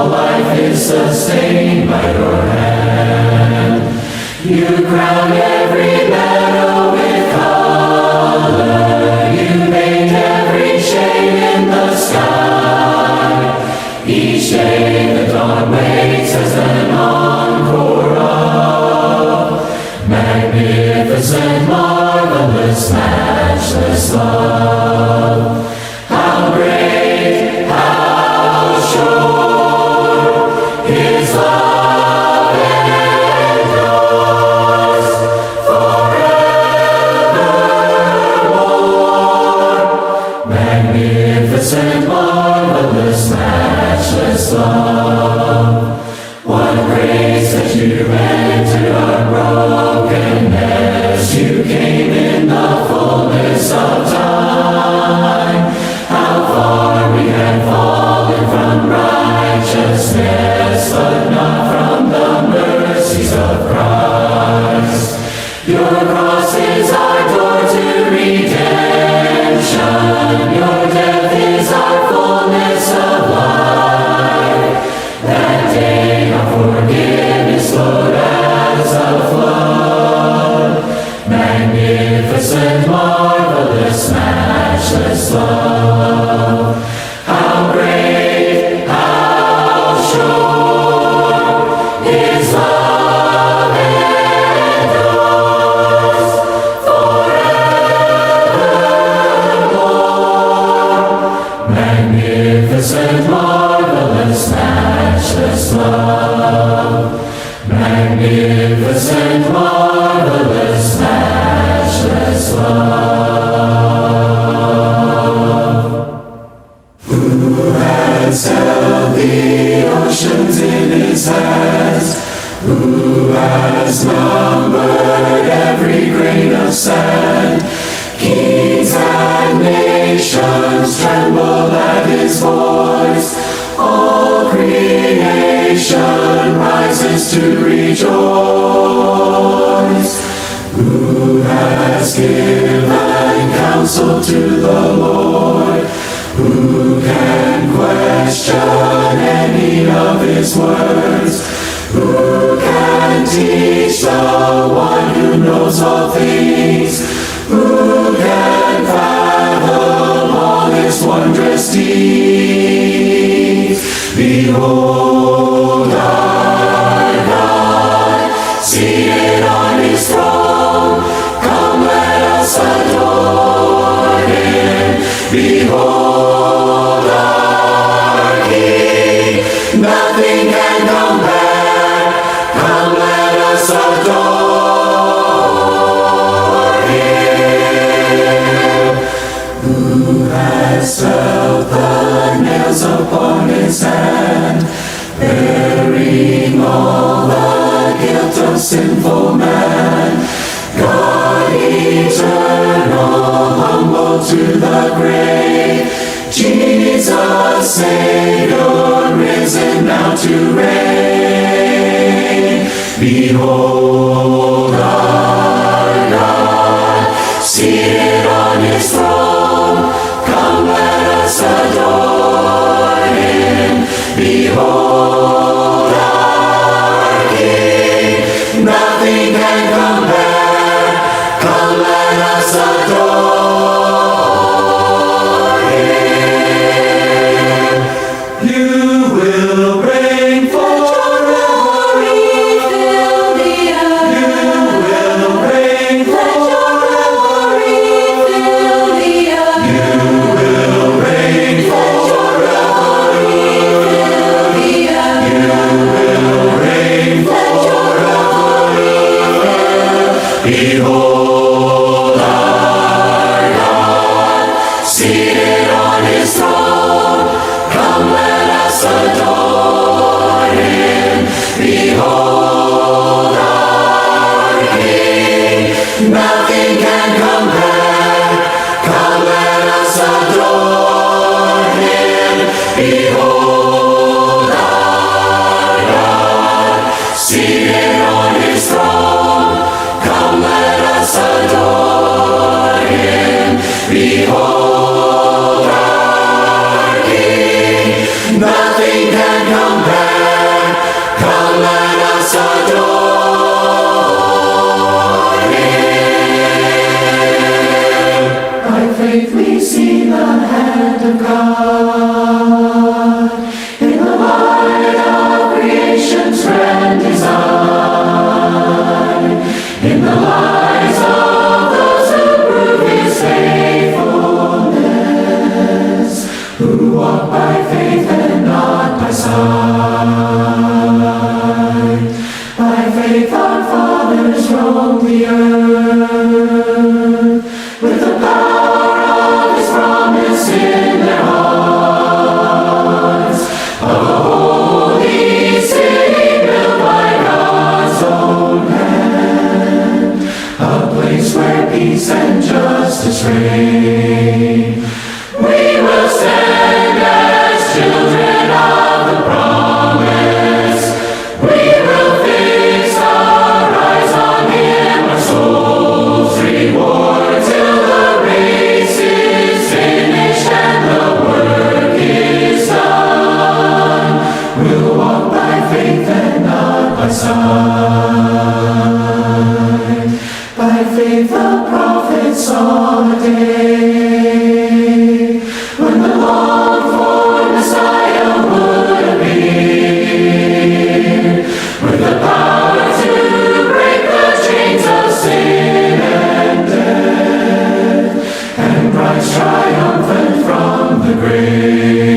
all life is sustained by your hand. You crown every meadow with color. You paint every shade in the sky. Each day the dawn waits as an encore of magnificent, marvelous, matchless love. How great, how sure His love endures forevermore. Magnificent, marvelous, matchless love. What grace that you entered our brokenness. You came in the fullness of time. How far we had fallen from righteousness, but not from the mercies of Christ. Your cross is our door to redemption. Your death is our fullness of life. That day our forgiveness flowed as a flood. Magnificent, marvelous, matchless love. How great, how sure His love endures forevermore. Magnificent, marvelous, matchless love. Magnificent, marvelous, matchless love. Who has held the oceans in His hands? Who has numbered every grain of sand? Kings and nations tremble at His voice. All creation rises to rejoice. Who has given counsel to the Lord? Who can question any of His words? Who can teach the one who knows all things? Who can fathom all His wondrous deeds? Behold our God, seated on His throne. Come, let us adore Him. Behold our King, nothing can compare. Come, let us adore Him. Who has felt the nails upon His hand, bearing all the guilt of sinful man? God eternal, humble to the grave, Jesus Savior, risen now to reign. Behold our God, seated on His throne. Come, let us adore Him. Behold our King, nothing can compare. Come, let us adore Him. You will reign forever. You will reign forever. You will reign forever. You will reign forever. Behold our God, seated on His throne. Come, let us adore Him. Behold our King, nothing can compare. Come, let us adore Him. Behold our God, seated on His throne. Come, let us adore Him. Behold our King, nothing can compare. By faith our fathers roamed the earth, with the power of His promise in their hearts, of a holy city built by God's own hand, a place where peace and justice reign. We will stand as children of the promise. We will fix our eyes on Him, our soul's reward, till the race is finished and the work is done. We'll walk by faith and not by sight. By faith the prophets saw a day when the longed-for Messiah would appear, with the power to break the chains of sin and death, and rise triumphant from the grave.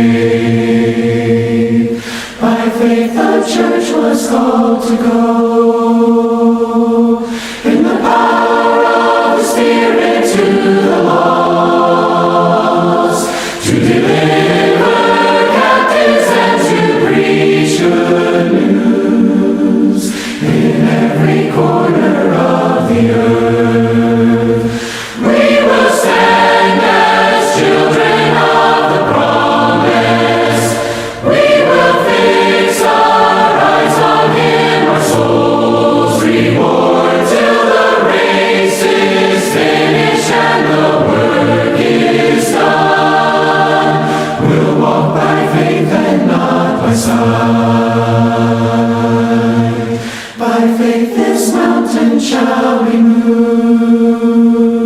By faith the church was called to go in the power of the Spirit to the lost, to deliver captives and to preach good news in every corner of the earth. We will stand as children of the promise. We will fix our eyes on Him, our soul's reward, till the race is finished and the work is done. We'll walk by faith and not by sight. By faith this mountain shall be moved.